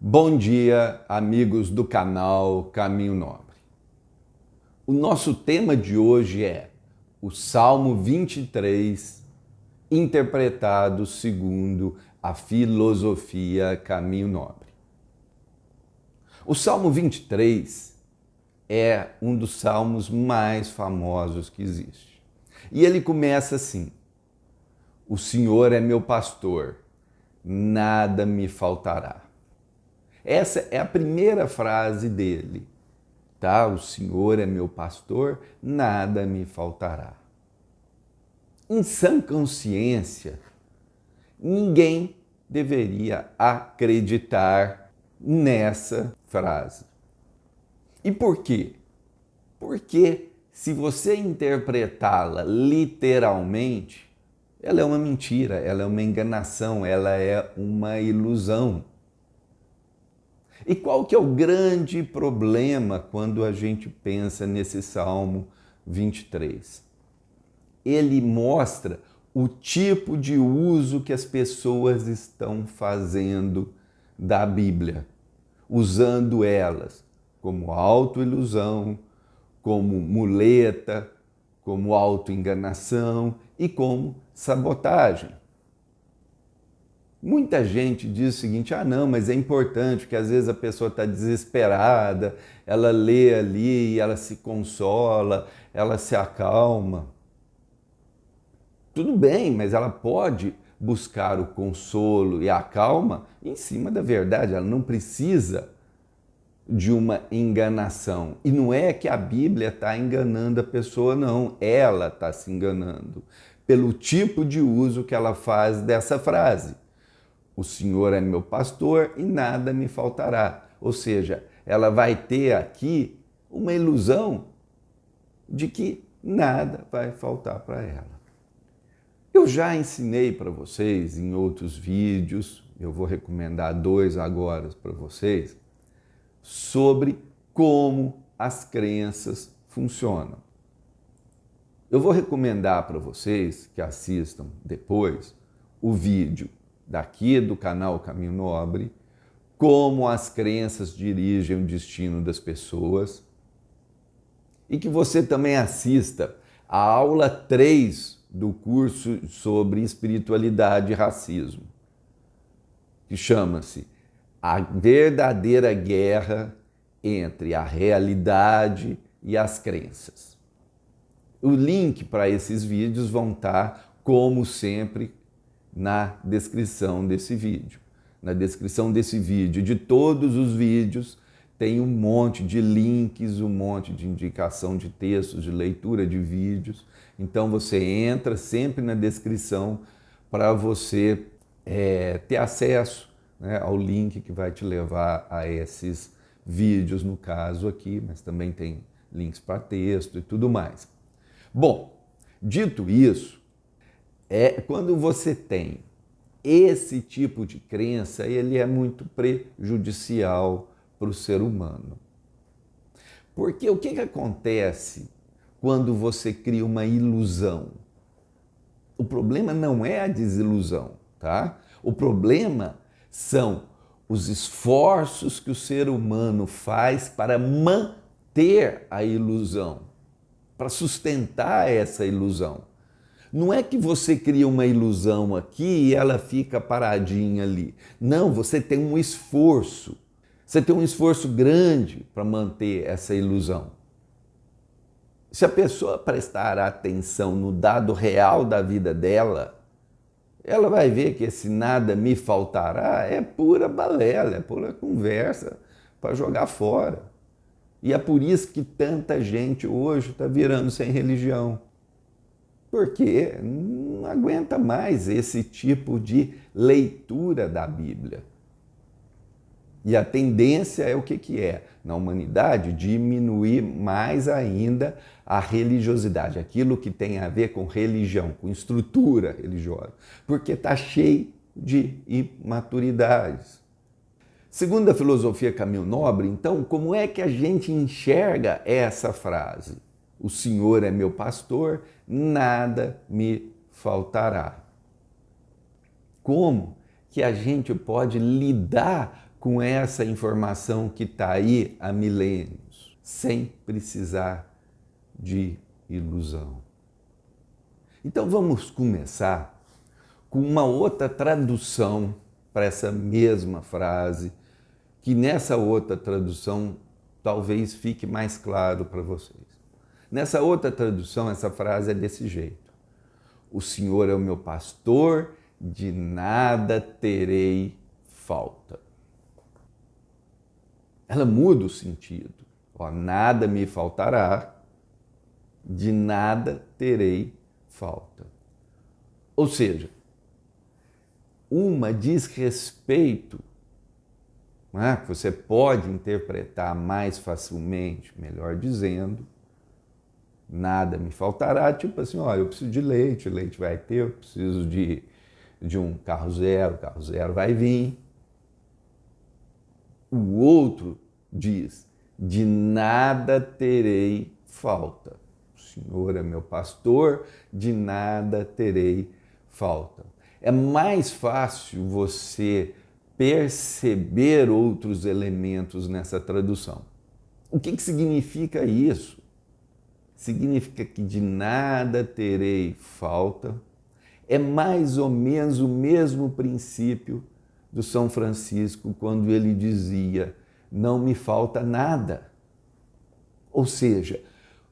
Bom dia, amigos do canal Caminho Nobre. O nosso tema de hoje é o Salmo 23, interpretado segundo a filosofia Caminho Nobre. O Salmo 23 é um dos salmos mais famosos que existe. E ele começa assim: o Senhor é meu pastor, nada me faltará. Essa é a primeira frase dele, tá? O Senhor é meu pastor, nada me faltará. Em sã consciência, ninguém deveria acreditar nessa frase. E por quê? Porque se você interpretá-la literalmente, ela é uma mentira, ela é uma enganação, ela é uma ilusão. E qual que é o grande problema quando a gente pensa nesse Salmo 23? Ele mostra o tipo de uso que as pessoas estão fazendo da Bíblia, usando elas como autoilusão, como muleta, como autoenganação e como sabotagem. Muita gente diz o seguinte: ah não, mas é importante, porque às vezes a pessoa está desesperada, ela lê ali e ela se consola, ela se acalma. Tudo bem, mas ela pode buscar o consolo e a calma em cima da verdade, ela não precisa de uma enganação. E não é que a Bíblia está enganando a pessoa, não, ela está se enganando pelo tipo de uso que ela faz dessa frase. O Senhor é meu pastor e nada me faltará. Ou seja, ela vai ter aqui uma ilusão de que nada vai faltar para ela. Eu já ensinei para vocês em outros vídeos, eu vou recomendar 2 agora para vocês, sobre como as crenças funcionam. Eu vou recomendar para vocês que assistam depois o vídeo daqui do canal Caminho Nobre, como as crenças dirigem o destino das pessoas, e que você também assista a aula 3 do curso sobre espiritualidade e racismo, que chama-se A Verdadeira Guerra entre a Realidade e as Crenças. O link para esses vídeos vão estar, como sempre, na descrição desse vídeo. Na descrição desse vídeo, de todos os vídeos, tem um monte de links, um monte de indicação de textos, de leitura de vídeos. Então você entra sempre na descrição para você ter acesso, né, ao link que vai te levar a esses vídeos, no caso aqui, mas também tem links para texto e tudo mais. Bom, dito isso, quando você tem esse tipo de crença, ele é muito prejudicial para o ser humano. Porque o que acontece quando você cria uma ilusão? O problema não é a desilusão, tá? O problema são os esforços que o ser humano faz para manter a ilusão, para sustentar essa ilusão. Não é que você cria uma ilusão aqui e ela fica paradinha ali. Não, você tem um esforço. Você tem um esforço grande para manter essa ilusão. Se a pessoa prestar atenção no dado real da vida dela, ela vai ver que esse nada me faltará é pura balela, é pura conversa para jogar fora. E é por isso que tanta gente hoje está virando sem religião. Porque não aguenta mais esse tipo de leitura da Bíblia. E a tendência é o que é? Na humanidade, diminuir mais ainda a religiosidade, aquilo que tem a ver com religião, com estrutura religiosa, porque está cheio de imaturidades. Segundo a filosofia Caminho Nobre, então, como é que a gente enxerga essa frase? O Senhor é meu pastor, nada me faltará. Como que a gente pode lidar com essa informação que está aí há milênios, sem precisar de ilusão. Então vamos começar com uma outra tradução para essa mesma frase, que nessa outra tradução talvez fique mais claro para vocês. Nessa outra tradução, essa frase é desse jeito: o Senhor é o meu pastor, de nada terei falta. Ela muda o sentido. Ó, nada me faltará, de nada terei falta. Ou seja, uma diz respeito, né, que você pode interpretar mais facilmente, melhor dizendo, nada me faltará, tipo assim, olha, eu preciso de leite, o leite vai ter, eu preciso de um carro zero, o carro zero vai vir. O outro diz, de nada terei falta. O Senhor é meu pastor, de nada terei falta. É mais fácil você perceber outros elementos nessa tradução. O que significa isso? Significa que de nada terei falta. É mais ou menos o mesmo princípio do São Francisco quando ele dizia, não me falta nada. Ou seja,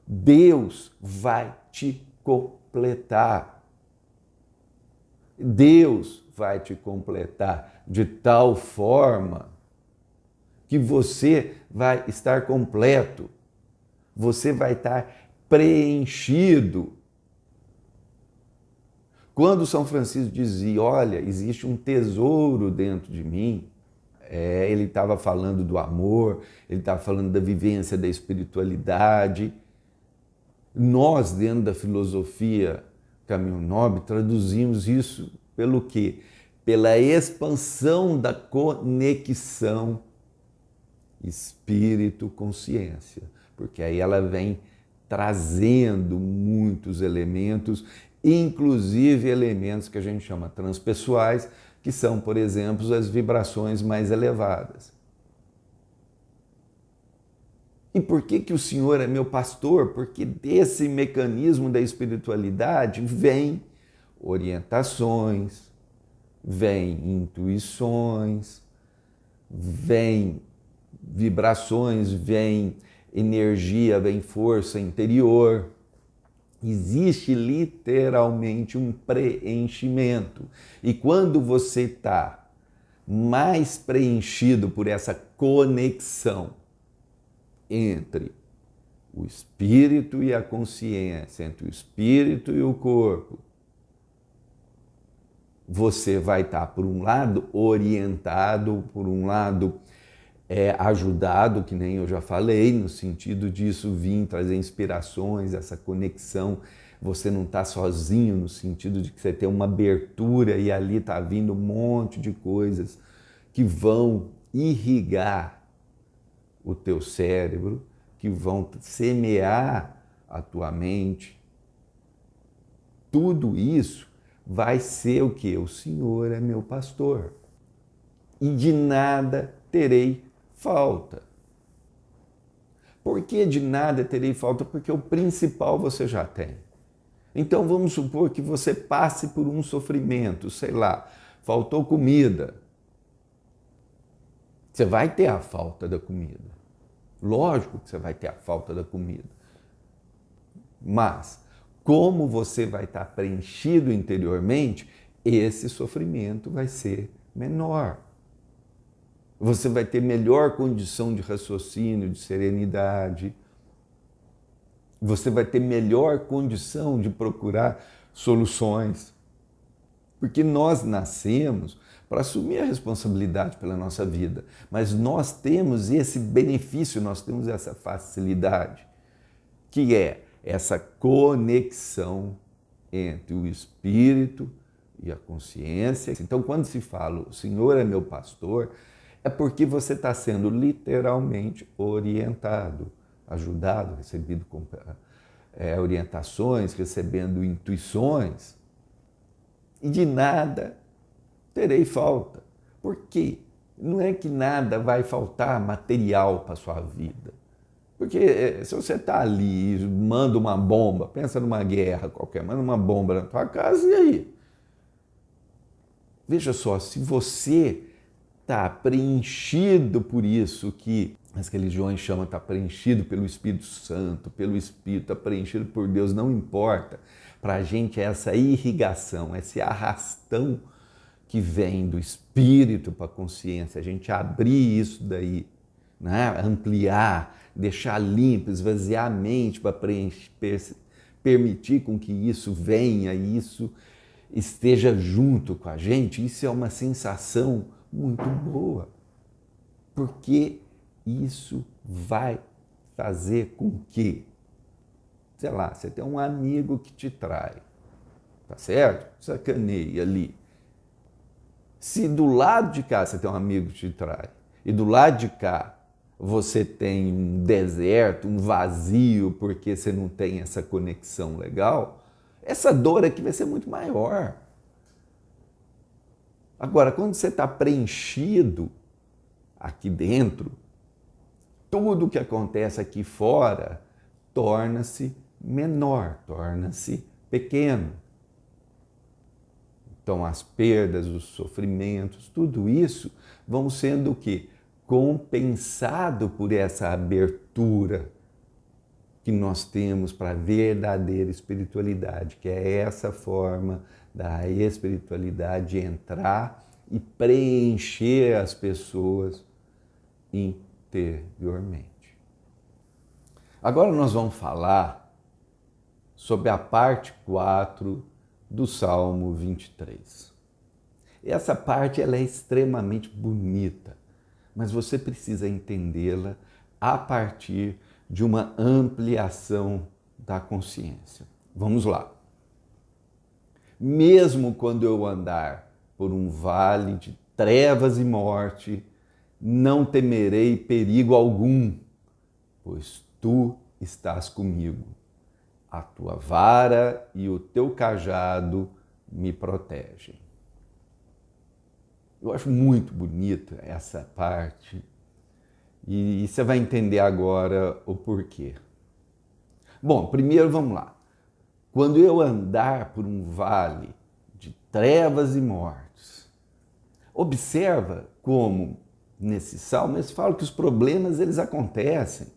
Deus vai te completar. Deus vai te completar de tal forma que você vai estar completo, você vai estar preenchido. Quando São Francisco dizia, olha, existe um tesouro dentro de mim, ele estava falando do amor, ele estava falando da vivência da espiritualidade. Nós, dentro da filosofia Caminho Nobre, traduzimos isso pelo quê? Pela expansão da conexão espírito-consciência, porque aí ela vem trazendo muitos elementos, inclusive elementos que a gente chama transpessoais, que são, por exemplo, as vibrações mais elevadas. E por que o Senhor é meu pastor? Porque desse mecanismo da espiritualidade vem orientações, vem intuições, vem vibrações, vem energia, vem força interior. Existe literalmente um preenchimento. E quando você está mais preenchido por essa conexão entre o espírito e a consciência, entre o espírito e o corpo, você vai estar, por um lado, orientado, por um lado, ajudado, que nem eu já falei, no sentido disso vir trazer inspirações, essa conexão. Você não está sozinho, no sentido de que você tem uma abertura e ali está vindo um monte de coisas que vão irrigar o teu cérebro, que vão semear a tua mente. Tudo isso vai ser o quê? O Senhor é meu pastor. E de nada terei falta. Por que de nada terei falta? Porque o principal você já tem. Então vamos supor que você passe por um sofrimento, sei lá, faltou comida. Você vai ter a falta da comida. Lógico que você vai ter a falta da comida. Mas, como você vai estar preenchido interiormente, esse sofrimento vai ser menor. Você vai ter melhor condição de raciocínio, de serenidade. Você vai ter melhor condição de procurar soluções. Porque nós nascemos para assumir a responsabilidade pela nossa vida. Mas nós temos esse benefício, nós temos essa facilidade, que é essa conexão entre o espírito e a consciência. Então, quando se fala, o Senhor é meu pastor, é porque você está sendo literalmente orientado, ajudado, recebido orientações, recebendo intuições, e de nada terei falta. Por quê? Não é que nada vai faltar material para a sua vida. Porque se você está ali e manda uma bomba, pensa numa guerra qualquer, manda uma bomba na tua casa, e aí? Veja só, se você está preenchido por isso que as religiões chamam, está preenchido pelo Espírito Santo, pelo Espírito, está preenchido por Deus, não importa. Para a gente é essa irrigação, esse arrastão que vem do Espírito para a consciência, a gente abrir isso daí, né? Ampliar, deixar limpo, esvaziar a mente para permitir com que isso venha, isso esteja junto com a gente, isso é uma sensação muito boa, porque isso vai fazer com que, sei lá, você tem um amigo que te trai, tá certo? Sacaneia ali. Se do lado de cá você tem um amigo que te trai e do lado de cá você tem um deserto, um vazio porque você não tem essa conexão legal, essa dor aqui vai ser muito maior. Agora, quando você está preenchido aqui dentro, tudo o que acontece aqui fora torna-se menor, torna-se pequeno. Então, as perdas, os sofrimentos, tudo isso vão sendo o quê? Compensado por essa abertura que nós temos para a verdadeira espiritualidade, que é essa forma da espiritualidade entrar e preencher as pessoas interiormente. Agora nós vamos falar sobre a parte 4 do Salmo 23. Essa parte ela é extremamente bonita, mas você precisa entendê-la a partir de uma ampliação da consciência. Vamos lá. Mesmo quando eu andar por um vale de trevas e morte, não temerei perigo algum, pois tu estás comigo. A tua vara e o teu cajado me protegem. Eu acho muito bonita essa parte e você vai entender agora o porquê. Bom, primeiro vamos lá. Quando eu andar por um vale de trevas e mortes, observa como nesse salmo eles falam que os problemas eles acontecem.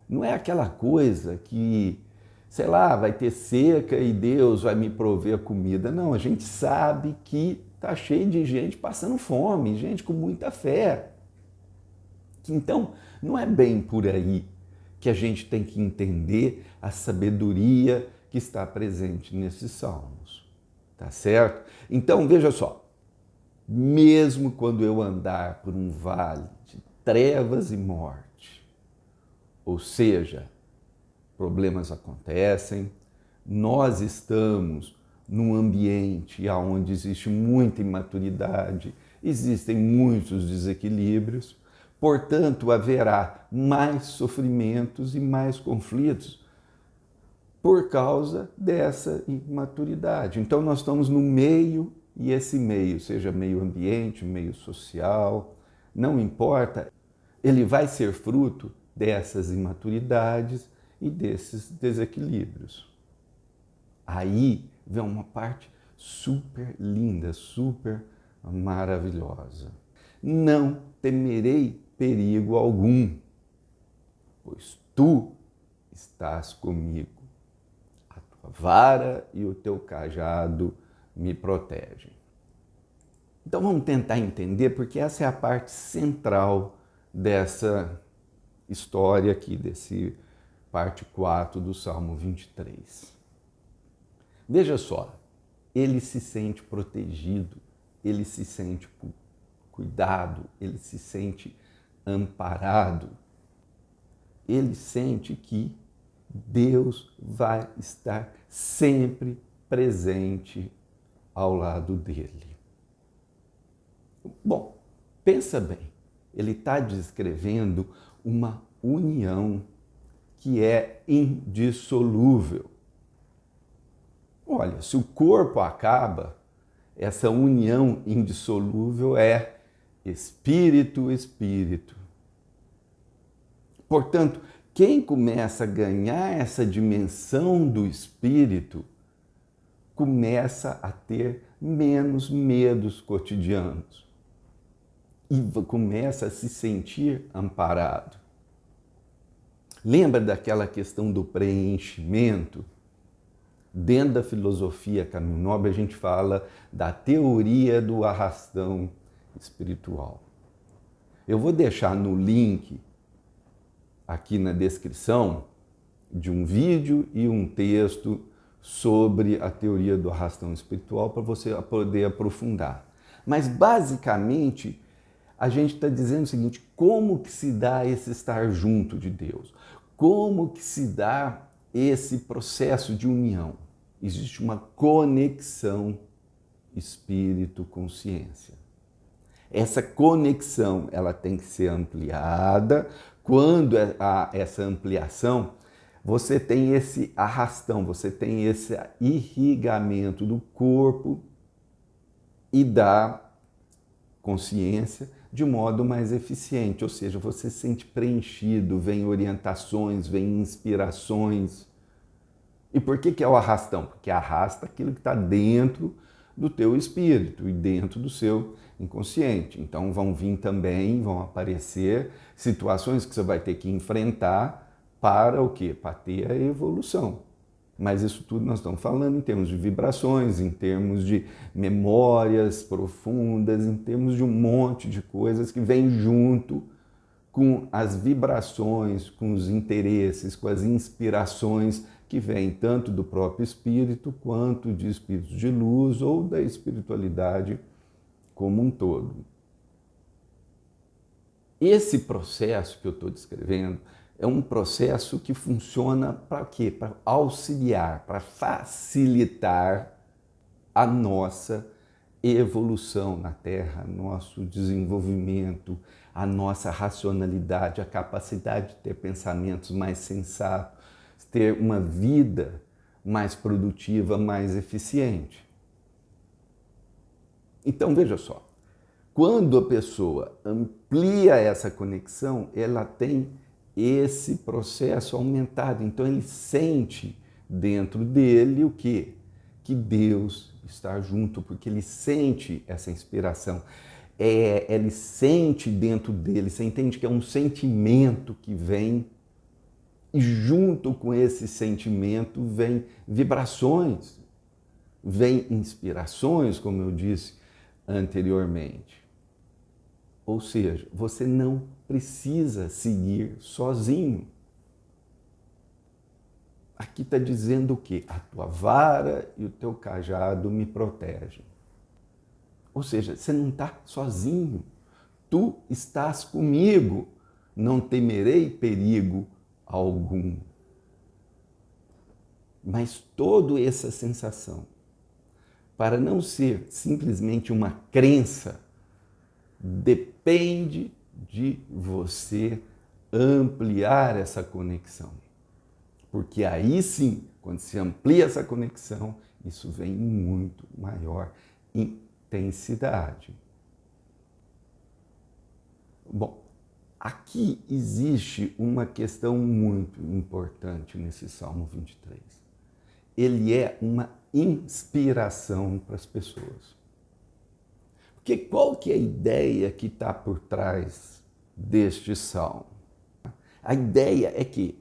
Não é aquela coisa que, sei lá, vai ter seca e Deus vai me prover a comida. Não, a gente sabe que está cheio de gente passando fome, gente com muita fé. Então, não é bem por aí que a gente tem que entender a sabedoria que está presente nesses salmos. Tá certo? Então, veja só. Mesmo quando eu andar por um vale de trevas e morte, ou seja, problemas acontecem, nós estamos num ambiente onde existe muita imaturidade, existem muitos desequilíbrios, portanto, haverá mais sofrimentos e mais conflitos por causa dessa imaturidade. Então, nós estamos no meio, e esse meio, seja meio ambiente, meio social, não importa, ele vai ser fruto dessas imaturidades e desses desequilíbrios. Aí vem uma parte super linda, super maravilhosa. Não temerei perigo algum, pois tu estás comigo. A tua vara e o teu cajado me protegem. Então vamos tentar entender, porque essa é a parte central dessa história aqui, desse parte 4 do Salmo 23. Veja só, ele se sente protegido, ele se sente cuidado, ele se sente amparado, ele sente que Deus vai estar sempre presente ao lado dele. Bom, pensa bem, ele está descrevendo uma união que é indissolúvel. Olha, se o corpo acaba, essa união indissolúvel é espírito-espírito. Portanto, quem começa a ganhar essa dimensão do espírito começa a ter menos medos cotidianos e começa a se sentir amparado. Lembra daquela questão do preenchimento? Dentro da filosofia Caminho Nobre, a gente fala da teoria do arrastão espiritual. Eu vou deixar no link aqui na descrição de um vídeo e um texto sobre a teoria do arrastão espiritual para você poder aprofundar. Mas basicamente a gente está dizendo o seguinte: como que se dá esse estar junto de Deus? Como que se dá esse processo de união? Existe uma conexão espírito-consciência. Essa conexão ela tem que ser ampliada. Quando há essa ampliação, você tem esse arrastão, você tem esse irrigamento do corpo e da consciência de modo mais eficiente, ou seja, você se sente preenchido, vem orientações, vem inspirações. E por que é o arrastão? Porque arrasta aquilo que está dentro do teu espírito e dentro do seu inconsciente. Então vão vir também, vão aparecer situações que você vai ter que enfrentar para o quê? Para ter a evolução. Mas isso tudo nós estamos falando em termos de vibrações, em termos de memórias profundas, em termos de um monte de coisas que vem junto com as vibrações, com os interesses, com as inspirações que vêm tanto do próprio espírito quanto de espíritos de luz ou da espiritualidade como um todo. Esse processo que eu estou descrevendo é um processo que funciona para quê? Para auxiliar, para facilitar a nossa evolução na Terra, nosso desenvolvimento, a nossa racionalidade, a capacidade de ter pensamentos mais sensatos, ter uma vida mais produtiva, mais eficiente. Então, veja só, quando a pessoa amplia essa conexão, ela tem esse processo aumentado. Então, ele sente dentro dele o quê? Que Deus está junto, porque ele sente essa inspiração. Ele sente dentro dele, você entende que é um sentimento que vem e junto com esse sentimento vem vibrações, vem inspirações, como eu disse anteriormente. Ou seja, você não precisa seguir sozinho. Aqui está dizendo o quê? A tua vara e o teu cajado me protegem. Ou seja, você não está sozinho. Tu estás comigo. Não temerei perigo algum. Mas toda essa sensação, para não ser simplesmente uma crença, depende de você ampliar essa conexão. Porque aí sim, quando se amplia essa conexão, isso vem em muito maior intensidade. Bom, aqui existe uma questão muito importante nesse Salmo 23. Ele é uma inspiração para as pessoas. Porque qual que é a ideia que está por trás deste salmo? A ideia é que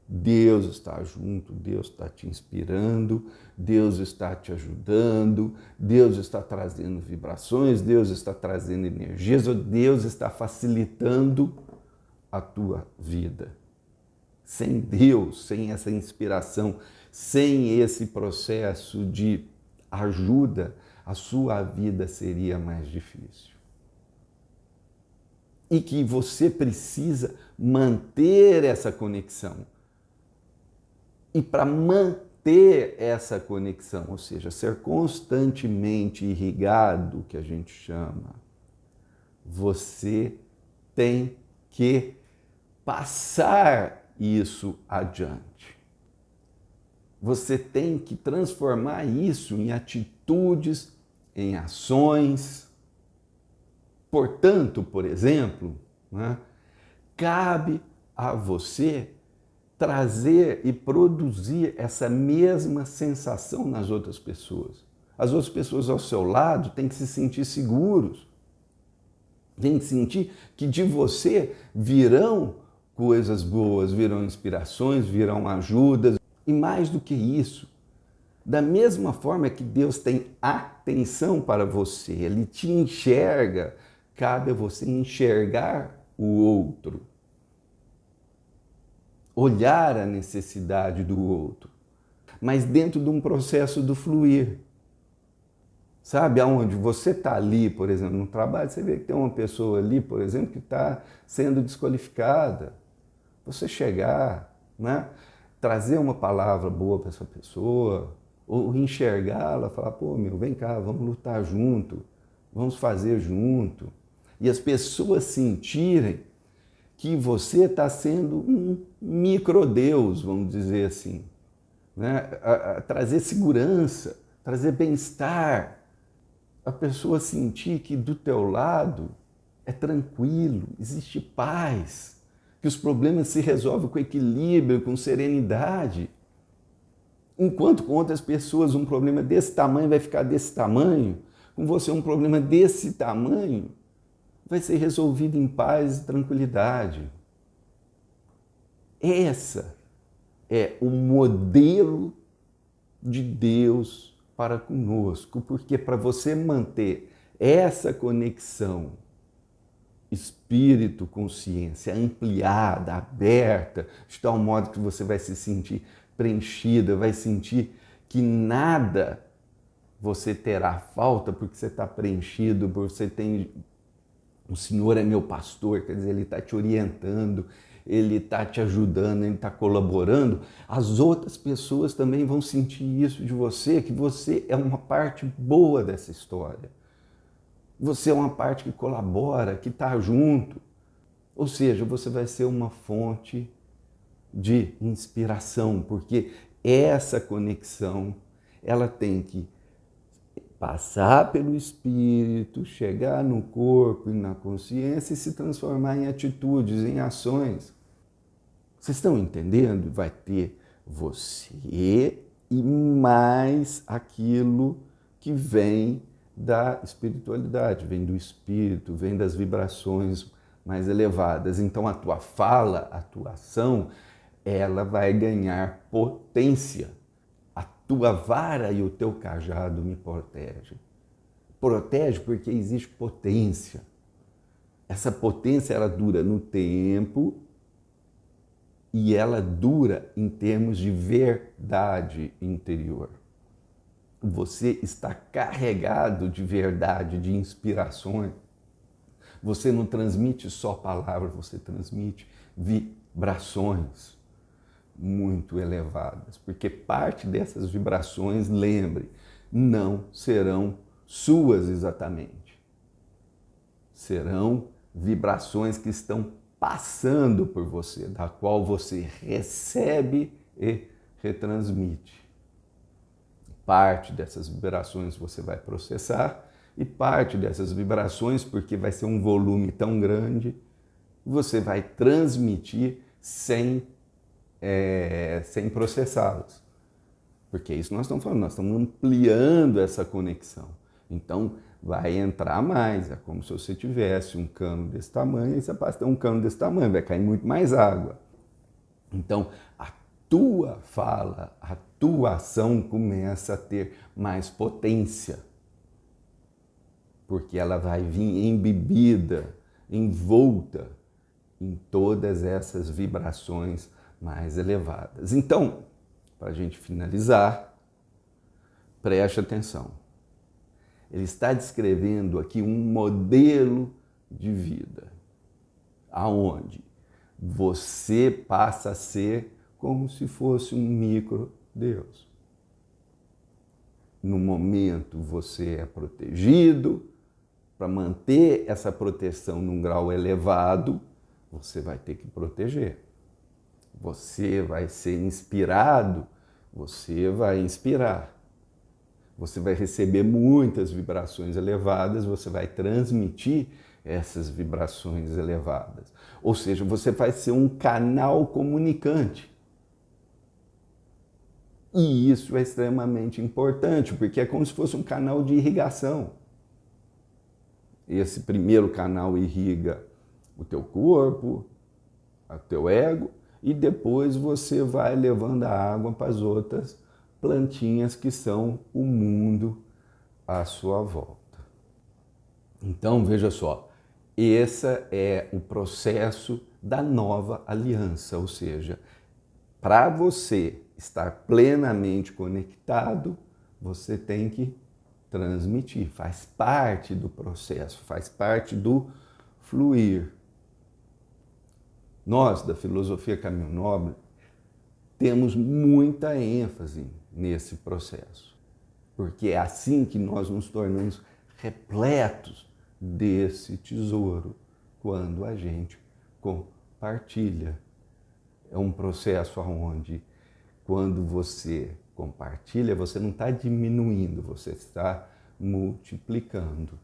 Deus está junto, Deus está te inspirando, Deus está te ajudando, Deus está trazendo vibrações, Deus está trazendo energias, Deus está facilitando a tua vida. Sem Deus, sem essa inspiração, sem esse processo de ajuda, a sua vida seria mais difícil. E que você precisa manter essa conexão. E para manter essa conexão, ou seja, ser constantemente irrigado, que a gente chama, você tem que passar isso adiante. Você tem que transformar isso em atitudes em ações. Portanto, por exemplo, né, cabe a você trazer e produzir essa mesma sensação nas outras pessoas. As outras pessoas ao seu lado têm que se sentir seguros, têm que sentir que de você virão coisas boas, virão inspirações, virão ajudas. E mais do que isso, da mesma forma que Deus tem atenção para você, Ele te enxerga, cabe a você enxergar o outro. Olhar a necessidade do outro, mas dentro de um processo do fluir. Sabe, aonde você está ali, por exemplo, no trabalho, você vê que tem uma pessoa ali, por exemplo, que está sendo desqualificada. Você chegar, né, trazer uma palavra boa para essa pessoa, ou enxergá-la, falar, pô, meu, vem cá, vamos lutar junto, vamos fazer junto. E as pessoas sentirem que você está sendo um microdeus, vamos dizer assim, né? A trazer segurança, trazer bem-estar, a pessoa sentir que do teu lado é tranquilo, existe paz, que os problemas se resolvem com equilíbrio, com serenidade. Enquanto com outras pessoas um problema desse tamanho vai ficar desse tamanho, com você um problema desse tamanho vai ser resolvido em paz e tranquilidade. Essa é o modelo de Deus para conosco, porque para você manter essa conexão espírito-consciência ampliada, aberta, de tal modo que você vai se sentir preenchida, vai sentir que nada você terá falta porque você está preenchido, porque você tem... O Senhor é meu pastor, quer dizer, Ele está te orientando, Ele está te ajudando, Ele está colaborando. As outras pessoas também vão sentir isso de você, que você é uma parte boa dessa história. Você é uma parte que colabora, que está junto. Ou seja, você vai ser uma fonte de inspiração, porque essa conexão, ela tem que passar pelo espírito, chegar no corpo e na consciência e se transformar em atitudes, em ações. Vocês estão entendendo? Vai ter você e mais aquilo que vem da espiritualidade, vem do espírito, vem das vibrações mais elevadas. Então a tua fala, a tua ação, ela vai ganhar potência. A tua vara e o teu cajado me protegem. Protege porque existe potência. Essa potência, ela dura no tempo e ela dura em termos de verdade interior. Você está carregado de verdade, de inspirações. Você não transmite só palavras, você transmite vibrações muito elevadas, porque parte dessas vibrações, lembre, não serão suas exatamente. Serão vibrações que estão passando por você, da qual você recebe e retransmite. Parte dessas vibrações você vai processar e parte dessas vibrações, porque vai ser um volume tão grande, você vai transmitir sem processá-las. Porque é isso que nós estamos falando, nós estamos ampliando essa conexão. Então, vai entrar mais, é como se você tivesse um cano desse tamanho, e você passa a ter um cano desse tamanho, vai cair muito mais água. Então, a tua fala, a tua ação começa a ter mais potência. Porque ela vai vir embebida, envolta em todas essas vibrações mais elevadas. Então, para a gente finalizar, preste atenção. Ele está descrevendo aqui um modelo de vida, aonde você passa a ser como se fosse um micro-Deus. No momento você é protegido, para manter essa proteção num grau elevado, você vai ter que proteger. Você vai ser inspirado, você vai inspirar. você vai receber muitas vibrações elevadas, você vai transmitir essas vibrações elevadas. Ou seja, você vai ser um canal comunicante. E isso é extremamente importante, porque é como se fosse um canal de irrigação. Esse primeiro canal irriga o teu corpo, o teu ego, e depois você vai levando a água para as outras plantinhas que são o mundo à sua volta. Então, veja só, esse é o processo da nova aliança, ou seja, para você estar plenamente conectado, você tem que transmitir, faz parte do processo, faz parte do fluir. Nós, da filosofia Caminho Nobre, temos muita ênfase nesse processo, porque é assim que nós nos tornamos repletos desse tesouro, quando a gente compartilha. É um processo onde, quando você compartilha, você não está diminuindo, você está multiplicando.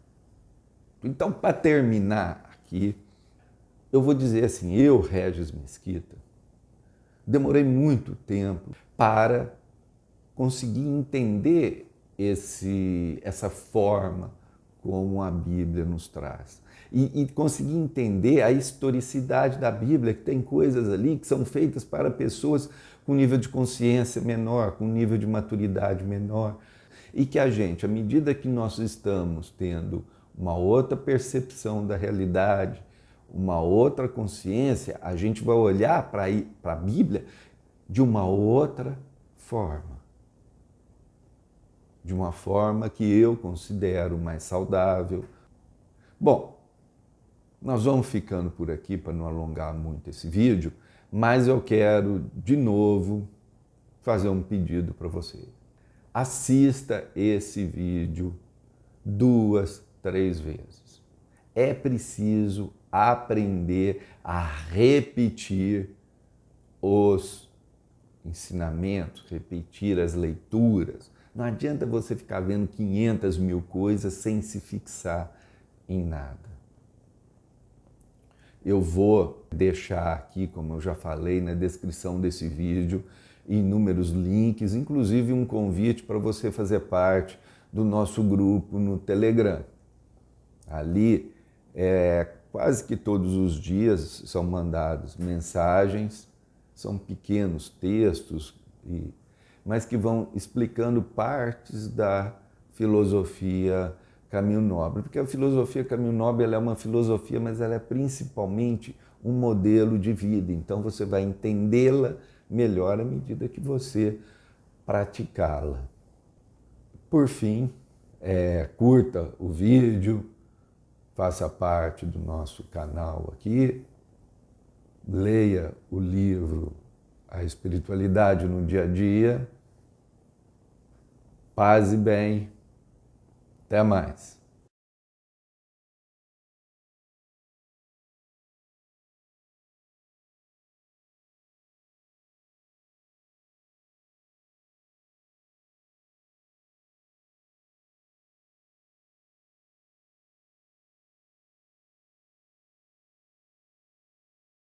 Então, para terminar aqui, eu vou dizer assim, eu, Regis Mesquita, demorei muito tempo para conseguir entender essa forma como a Bíblia nos traz. E conseguir entender a historicidade da Bíblia, que tem coisas ali que são feitas para pessoas com nível de consciência menor, com nível de maturidade menor. E que a gente, à medida que nós estamos tendo uma outra percepção da realidade, uma outra consciência, a gente vai olhar para a Bíblia de uma outra forma. De uma forma que eu considero mais saudável. Bom, nós vamos ficando por aqui para não alongar muito esse vídeo, mas eu quero, de novo, fazer um pedido para você. Assista esse vídeo 2, 3 vezes. É preciso aprender a repetir os ensinamentos, repetir as leituras. Não adianta você ficar vendo 500 mil coisas sem se fixar em nada. Eu vou deixar aqui, como eu já falei, na descrição desse vídeo, inúmeros links, inclusive um convite para você fazer parte do nosso grupo no Telegram. Ali, quase que todos os dias são mandadas mensagens, são pequenos textos, mas que vão explicando partes da filosofia Caminho Nobre. Porque a filosofia Caminho Nobre ela é uma filosofia, mas ela é principalmente um modelo de vida. Então você vai entendê-la melhor à medida que você praticá-la. Por fim, curta o vídeo, faça parte do nosso canal aqui, leia o livro A Espiritualidade no Dia a Dia. Paz e bem. Até mais.